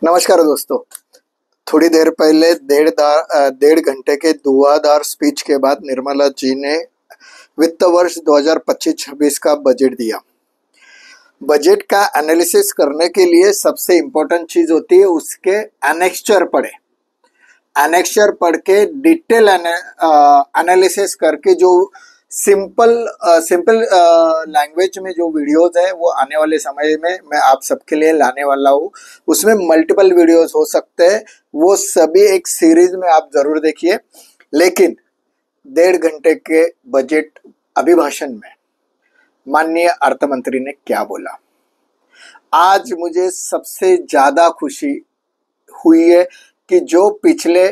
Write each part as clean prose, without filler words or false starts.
नमस्कार दोस्तों। थोड़ी देर पहले डेढ़ घंटे के धुआंधार स्पीच के बाद निर्मला जी ने वित्त वर्ष 2025-26 का बजट दिया। बजट का एनालिसिस करने के लिए सबसे इम्पोर्टेंट चीज होती है उसके एनेक्स्चर पढ़े। एनेक्स्चर पढ़ के डिटेल एनालिसिस करके जो सिंपल सिंपल लैंग्वेज में जो वीडियोस है वो आने वाले समय में मैं आप सबके लिए लाने वाला हूँ। उसमें मल्टीपल वीडियोस हो सकते हैं, वो सभी एक सीरीज में आप जरूर देखिए। लेकिन डेढ़ घंटे के बजट अभिभाषण में माननीय अर्थ मंत्री ने क्या बोला, आज मुझे सबसे ज्यादा खुशी हुई है कि जो पिछले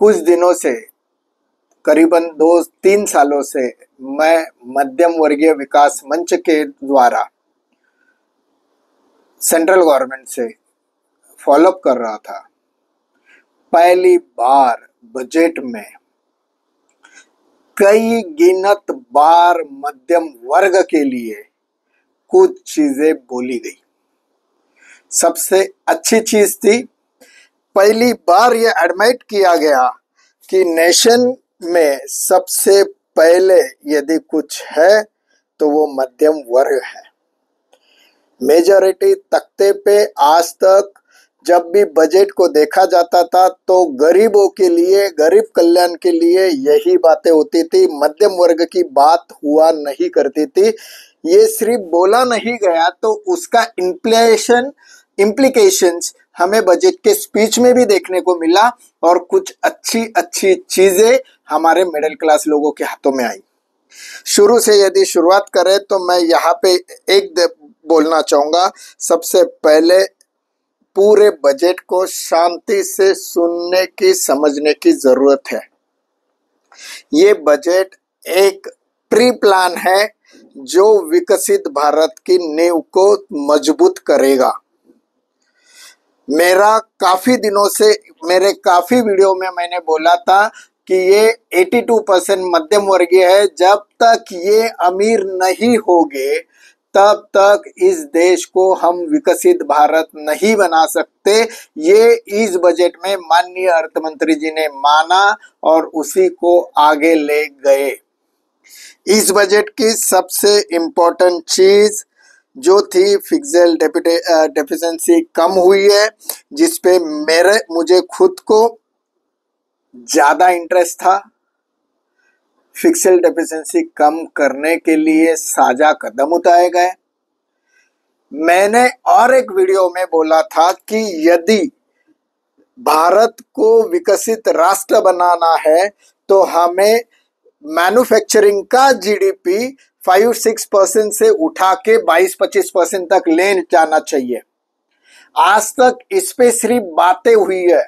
कुछ दिनों से करीबन 2-3 सालों से मैं मध्यम वर्गीय विकास मंच के द्वारा सेंट्रल गवर्नमेंट से फॉलोअप कर रहा था, पहली बार बजट में कई गिनत बार मध्यम वर्ग के लिए कुछ चीजें बोली गई। सबसे अच्छी चीज थी, पहली बार ये एडमिट किया गया कि नेशन में सबसे पहले यदि कुछ है तो वो मध्यम वर्ग है। मेजॉरिटी तख्ते पे आज तक जब भी बजट को देखा जाता था तो गरीबों के लिए, गरीब कल्याण के लिए यही बातें होती थी, मध्यम वर्ग की बात हुआ नहीं करती थी। ये सिर्फ बोला नहीं गया तो उसका इम्प्लीकेशंस हमें बजट के स्पीच में भी देखने को मिला और कुछ अच्छी अच्छी चीजें हमारे मिडिल क्लास लोगों के हाथों में आई। शुरू से यदि शुरुआत करें तो मैं यहाँ पे बोलना चाहूंगा, सबसे पहले पूरे बजट को शांति से सुनने की, समझने की जरूरत है। ये बजट एक प्री प्लान है जो विकसित भारत की नींव को मजबूत करेगा। मेरे काफी वीडियो में मैंने बोला था कि ये 82% मध्यम वर्गीय है। जब तक ये अमीर नहीं होंगे तब तक इस देश को हम विकसित भारत नहीं बना सकते। ये इस बजट में माननीय अर्थ मंत्री जी ने माना और उसी को आगे ले गए। इस बजट की सबसे इम्पोर्टेंट चीज जो थी, फिक्स्ड डेफिशिएंसी कम हुई है, जिसपे मुझे खुद को ज्यादा इंटरेस्ट था। फिक्स्ड डेफिशिएंसी कम करने के लिए साझा कदम उठाए गए। मैंने और एक वीडियो में बोला था कि यदि भारत को विकसित राष्ट्र बनाना है तो हमें मैन्युफैक्चरिंग का जीडीपी 5-6% से उठा के 22-25% तक ले जाना चाहिए। आज तक इस पे सिर्फ बातें हुई है,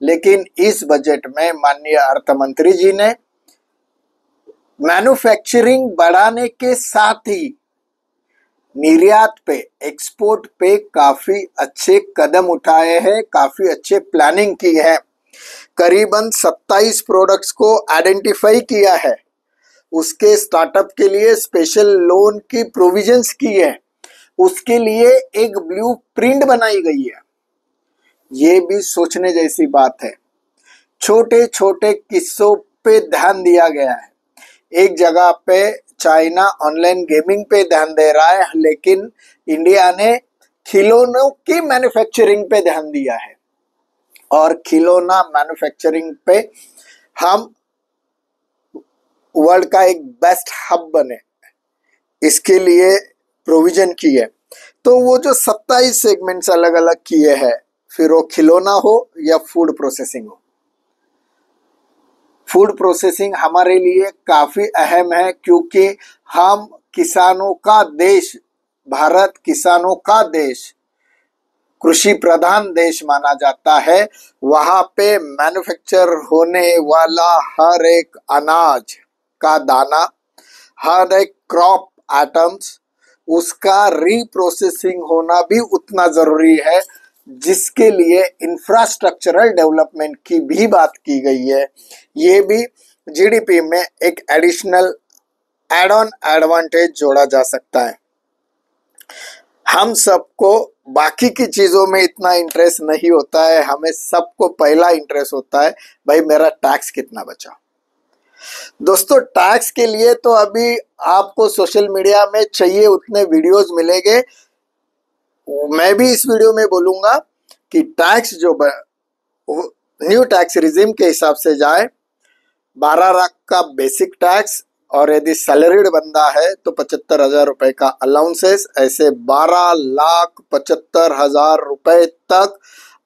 लेकिन इस बजट में माननीय अर्थ मंत्री जी ने मैन्युफैक्चरिंग बढ़ाने के साथ ही निर्यात पे, एक्सपोर्ट पे काफी अच्छे कदम उठाए हैं, काफी अच्छे प्लानिंग की है। करीबन 27 प्रोडक्ट्स को आइडेंटिफाई किया है, उसके स्टार्टअप के लिए स्पेशल लोन की प्रोविजंस की है, उसके लिए एक ब्लूप्रिंट बनाई गई है। ये भी सोचने जैसी बात है। छोटे छोटे किस्सों पे ध्यान दिया गया है। एक जगह पे चाइना ऑनलाइन गेमिंग पे ध्यान दे रहा है, लेकिन इंडिया ने खिलौनों की मैन्युफैक्चरिंग पे ध्यान दिया है और खिलौना मैन्युफैक्चरिंग पे हम वर्ल्ड का एक बेस्ट हब बने, इसके लिए प्रोविजन की है। तो वो जो 27 सेगमेंट्स अलग अलग किए हैं, फिर वो खिलौना हो या फूड प्रोसेसिंग हो। फूड प्रोसेसिंग हमारे लिए काफी अहम है क्योंकि हम किसानों का देश, भारत किसानों का देश, कृषि प्रधान देश माना जाता है। वहां पे मैन्युफैक्चर होने वाला हर एक अनाज का दाना, हर एक क्रॉप आइटम्स, उसका रीप्रोसेसिंग होना भी उतना जरूरी है, जिसके लिए इंफ्रास्ट्रक्चरल डेवलपमेंट की भी बात की गई है। ये भी जीडीपी में एक एडिशनल एड ऑन एडवांटेज जोड़ा जा सकता है। हम सबको बाकी की चीजों में इतना इंटरेस्ट नहीं होता है, हमें सबको पहला इंटरेस्ट होता है भाई मेरा टैक्स कितना बचा। दोस्तों टैक्स के लिए तो अभी आपको सोशल मीडिया में चाहिए उतने वीडियोस मिलेंगे। मैं भी इस वीडियो में बोलूंगा कि टैक्स जो न्यू टैक्स रिजिम के हिसाब से जाए 12 लाख का बेसिक टैक्स, और यदि सैलरीड बंदा है तो 75,000 रुपए का अलाउंसेस, ऐसे 12,75,000 रुपए तक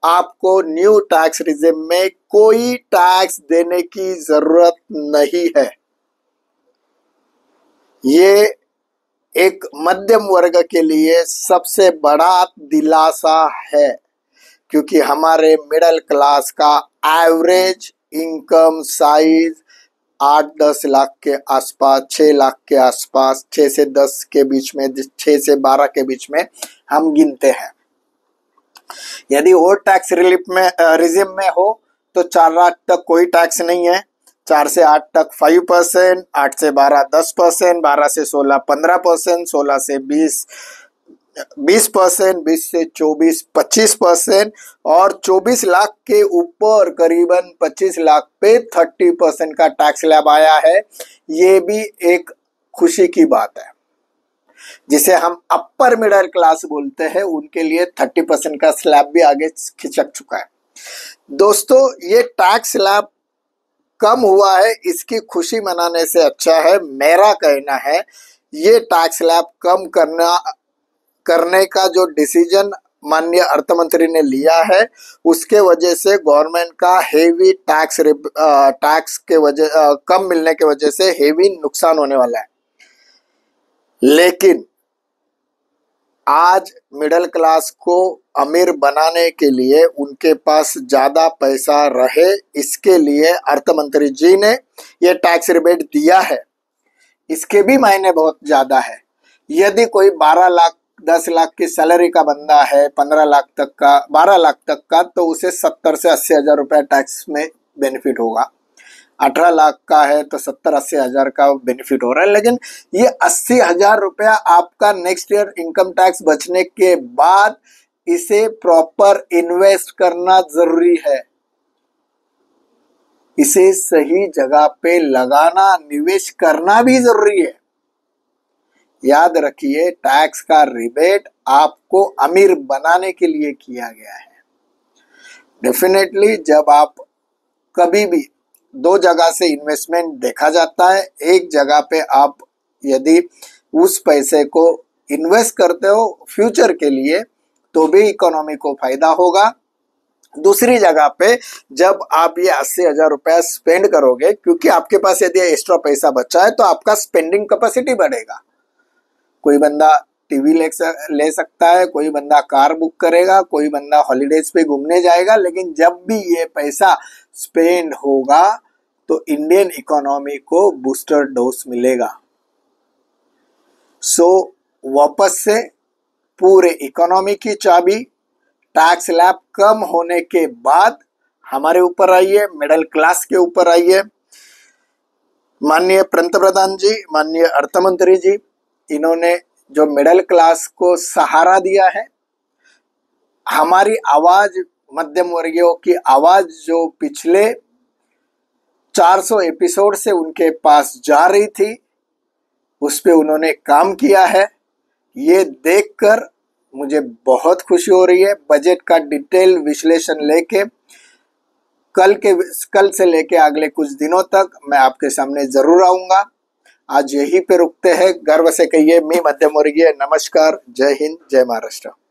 आपको न्यू टैक्स रिजिम में कोई टैक्स देने की जरूरत नहीं है। ये एक मध्यम वर्ग के लिए सबसे बड़ा दिलासा है, क्योंकि हमारे मिडिल क्लास का एवरेज इनकम साइज 8-10 लाख के आसपास, 6 लाख के आसपास, 6 से 10 के बीच में, 6 से 12 के बीच में हम गिनते हैं। यदि वो टैक्स रिलीफ में रिजिम में हो तो 4 लाख तक कोई टैक्स नहीं है, 4 से 8 तक 5%, 8 से 12 10%, 12 से 16 15%, 16 से 20 20%, 20 से 24 25%, और 24 लाख के ऊपर करीबन 25 लाख पे 30% का टैक्स स्लैब आया है। ये भी एक खुशी की बात है। जिसे हम अपर मिडिल क्लास बोलते हैं उनके लिए 30% का स्लैब भी आगे खिसक चुका है। दोस्तों ये टैक्स स्लैब कम हुआ है, इसकी खुशी मनाने से अच्छा है, मेरा कहना है ये टैक्स स्लैब कम करने का जो डिसीजन माननीय अर्थ मंत्री ने लिया है उसके वजह से गवर्नमेंट का हेवी टैक्स के वजह कम मिलने के वजह से हेवी नुकसान होने वाला है। लेकिन आज मिडिल क्लास को अमीर बनाने के लिए उनके पास ज्यादा पैसा रहे, इसके लिए अर्थ मंत्री जी ने ये टैक्स रिबेट दिया है। इसके भी मायने बहुत ज्यादा है। यदि कोई 12 लाख 10 लाख की सैलरी का बंदा है, 15 लाख तक का, 12 लाख तक का, तो उसे 70 से 80 हजार रुपया टैक्स में बेनिफिट होगा। 18 लाख का है तो 70-80 हजार का बेनिफिट हो रहा है। लेकिन ये 80 हजार रुपया आपका नेक्स्ट ईयर इनकम टैक्स बचने के बाद इसे प्रॉपर इन्वेस्ट करना जरूरी है। इसे सही जगह पे लगाना, निवेश करना भी जरूरी है। याद रखिए टैक्स का रिबेट आपको अमीर बनाने के लिए किया गया है। डेफिनेटली जब आप कभी भी दो जगह से इन्वेस्टमेंट देखा जाता है, एक जगह पे आप यदि उस पैसे को इन्वेस्ट करते हो फ्यूचर के लिए तो भी इकोनॉमी को फायदा होगा। दूसरी जगह पे जब आप ये 80 हजार रुपया स्पेंड करोगे, क्योंकि आपके पास यदि एक्स्ट्रा पैसा बचा है तो आपका स्पेंडिंग कैपेसिटी बढ़ेगा। कोई बंदा टीवी ले सकता है, कोई बंदा कार बुक करेगा, कोई बंदा हॉलीडेज पे घूमने जाएगा, लेकिन जब भी ये पैसा स्पेंड होगा तो इंडियन इकोनॉमी को बूस्टर डोज मिलेगा। सो वापस से पूरे इकोनॉमी की चाबी टैक्स स्लैब कम होने के बाद हमारे ऊपर आई है, मिडिल क्लास के ऊपर आई है। माननीय पंत प्रधान जी, माननीय अर्थ मंत्री जी, इन्होंने जो मिडिल क्लास को सहारा दिया है, हमारी आवाज, मध्यम वर्गीयों की आवाज जो पिछले 400 एपिसोड से उनके पास जा रही थी, उस पे उन्होंने काम किया है। ये देखकर मुझे बहुत खुशी हो रही है। बजट का डिटेल विश्लेषण लेके कल से लेके अगले कुछ दिनों तक मैं आपके सामने जरूर आऊंगा। आज यहीं पे रुकते हैं। गर्व से कहिए मैं मध्यम वर्गीय। नमस्कार, जय हिंद, जय महाराष्ट्र।